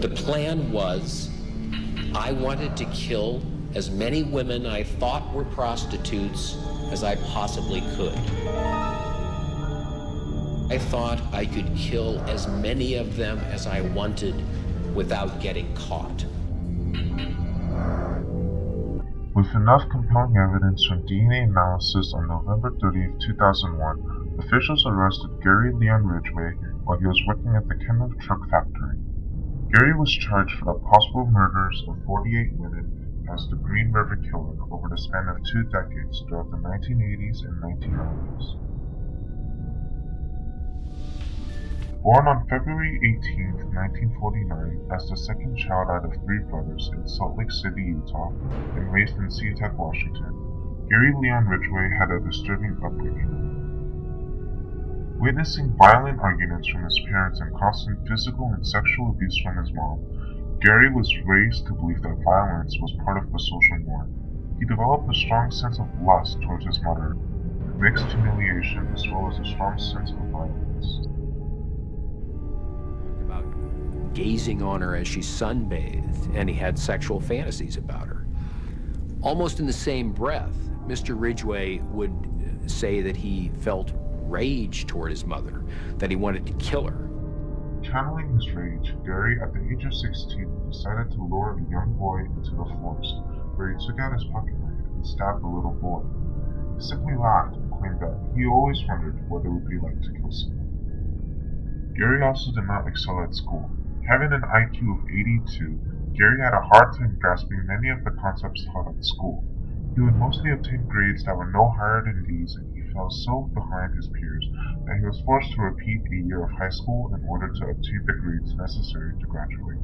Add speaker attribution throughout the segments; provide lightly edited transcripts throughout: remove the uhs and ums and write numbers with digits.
Speaker 1: The plan was, I wanted to kill as many women I thought were prostitutes as I possibly could. I thought I could kill as many of them as I wanted without getting caught.
Speaker 2: With enough compelling evidence from DNA analysis on November 30, 2001, officials arrested Gary Leon Ridgway while he was working at the Kenworth Truck Factory. Gary was charged for the possible murders of 48 women as the Green River Killer over the span of 2 decades throughout the 1980s and 1990s. Born on February 18, 1949, as the second child out of 3 brothers in Salt Lake City, Utah, and raised in SeaTac, Washington, Gary Leon Ridgway had a disturbing upbringing. Witnessing violent arguments from his parents and constant physical and sexual abuse from his mom, Gary was raised to believe that violence was part of the social norm. He developed a strong sense of lust towards his mother, mixed humiliation, as well as a strong sense of violence.
Speaker 1: Gazing on her as she sunbathed, and he had sexual fantasies about her. Almost in the same breath, Mr. Ridgway would say that he felt rage toward his mother, that he wanted to kill her.
Speaker 2: Channeling his rage, Gary, at the age of 16, decided to lure a young boy into the forest, where he took out his pocket knife and stabbed the little boy. He simply laughed and claimed that he always wondered what it would be like to kill someone. Gary also did not excel at school. Having an IQ of 82, Gary had a hard time grasping many of the concepts taught at school. He would mostly obtain grades that were no higher than D's, and he fell so behind his peers that he was forced to repeat a year of high school in order to obtain the grades necessary to graduate.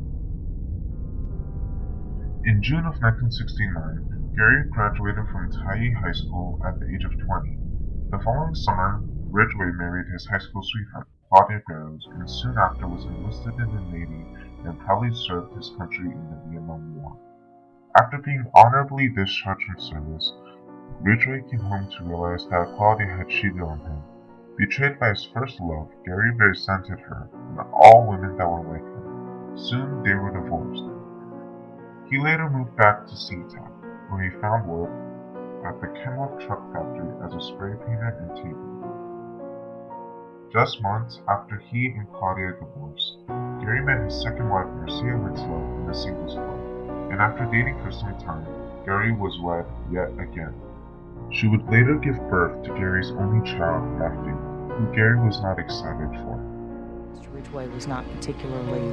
Speaker 2: In June of 1969, Gary graduated from Tyee High School at the age of 20. The following summer, Ridgway married his high school sweetheart, Claudia Barrows, and soon after was enlisted in the Navy and proudly served his country in the Vietnam War. After being honorably discharged from service, Ridgway came home to realize that Claudia had cheated on him. Betrayed by his first love, Gary resented her and all women that were like her. Soon they were divorced. He later moved back to SeaTac, where he found work at the Kenworth Truck Factory as a spray painter and taper. Just months after he and Claudia divorced, Gary met his second wife, Marcia Winslow, in a singles club, and after dating for some time, Gary was wed yet again. She would later give birth to Gary's only child, Matthew, who Gary was not excited for.
Speaker 3: Mr. Ridgway was not particularly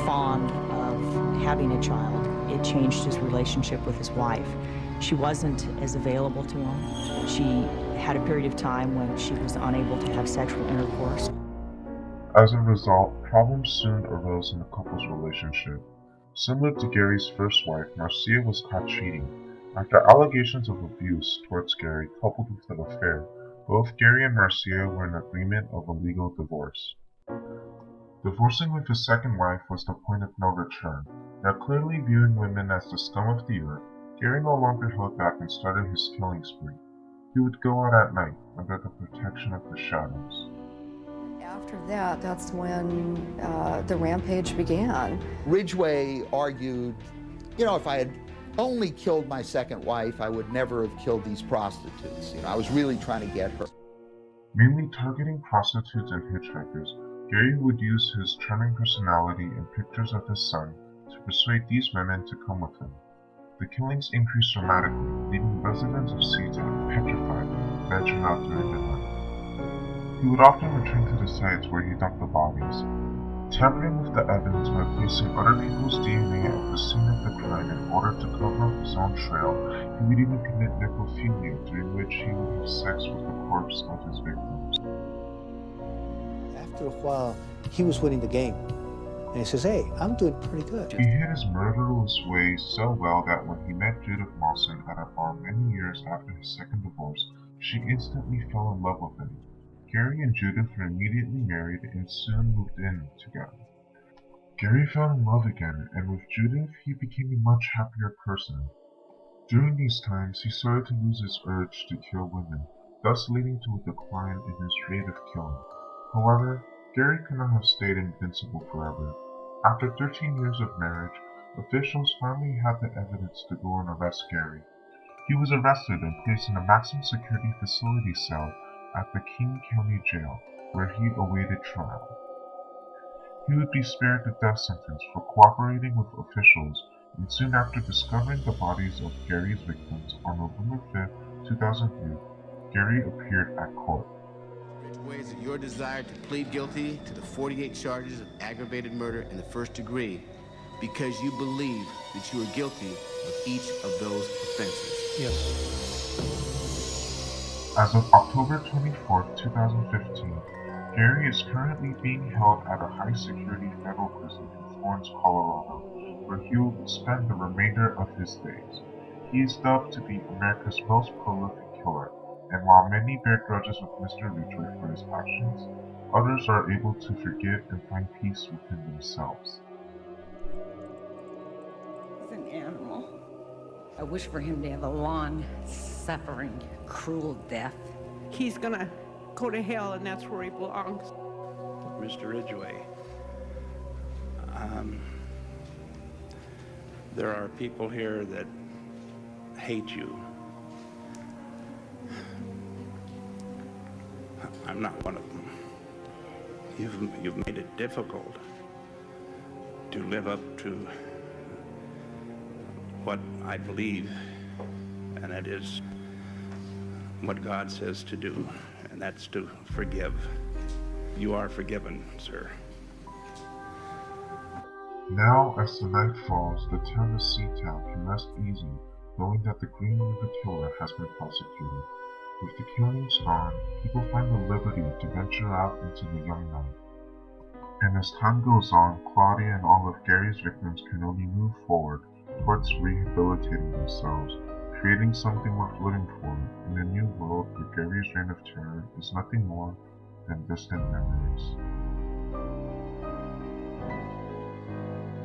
Speaker 3: fond of having a child. It changed his relationship with his wife. She wasn't as available to him. She had a period of time when she was unable to have sexual intercourse.
Speaker 2: As a result, problems soon arose in the couple's relationship. Similar to Gary's first wife, Marcia was caught cheating. After allegations of abuse towards Gary coupled with an affair, both Gary and Marcia were in agreement of a legal divorce. Divorcing with his second wife was the point of no return. Now clearly viewing women as the scum of the earth, Gary no longer held back and started his killing spree. He would go out at night under the protection of the shadows.
Speaker 4: After that, that's when the rampage began.
Speaker 5: Ridgway argued, if I had only killed my second wife, I would never have killed these prostitutes. I was really trying to get her.
Speaker 2: Mainly targeting prostitutes and hitchhikers, Gary would use his charming personality and pictures of his son to persuade these women to come with him. The killings increased dramatically, leaving residents of SeaTac petrified venturing out during the night. He would often return to the sites where he dumped the bodies, tampering with the evidence by placing other people's DNA at the scene of the crime in order to cover up his own trail. He would even commit necrophilia, during which he would have sex with the corpse of his victims.
Speaker 6: After a while, he was winning the game. And he says, hey, I'm doing pretty good.
Speaker 2: He hid his murderous ways so well that when he met Judith Mawson at a bar many years after his second divorce, she instantly fell in love with him. Gary and Judith were immediately married and soon moved in together. Gary fell in love again, and with Judith he became a much happier person. During these times he started to lose his urge to kill women, thus leading to a decline in his rate of killing. However, Gary could not have stayed invincible forever. After 13 years of marriage, officials finally had the evidence to go and arrest Gary. He was arrested and placed in a maximum security facility cell at the King County Jail, where he awaited trial. He would be spared the death sentence for cooperating with officials, and soon after discovering the bodies of Gary's victims on November 5, 2003, Gary appeared at court.
Speaker 7: Ridgway, is it your desire to plead guilty to the 48 charges of aggravated murder in the first degree because you believe that you are guilty of each of those offenses?
Speaker 6: Yes.
Speaker 2: As of October 24, 2015, Gary is currently being held at a high-security federal prison in Florence, Colorado, where he will spend the remainder of his days. He is dubbed to be America's most prolific killer, and while many bear grudges with Mr. Ridgway for his actions, others are able to forgive and find peace within themselves.
Speaker 8: He's an animal. I wish for him to have a long, suffering, cruel death.
Speaker 9: He's gonna go to hell, and that's where he belongs.
Speaker 10: Mr. Ridgway, there are people here that hate you. I'm not one of them. You've made it difficult to live up to what I believe, and that is what God says to do, and that's to forgive. You are forgiven, sir.
Speaker 2: Now, as the night falls, the town of Seatown can rest easy, knowing that the Green River Killer has been prosecuted. With the killings gone, people find the liberty to venture out into the young night. And as time goes on, Claudia and all of Gary's victims can only move forward towards rehabilitating themselves, creating something worth living for in a new world where Gary's reign of terror is nothing more than distant memories.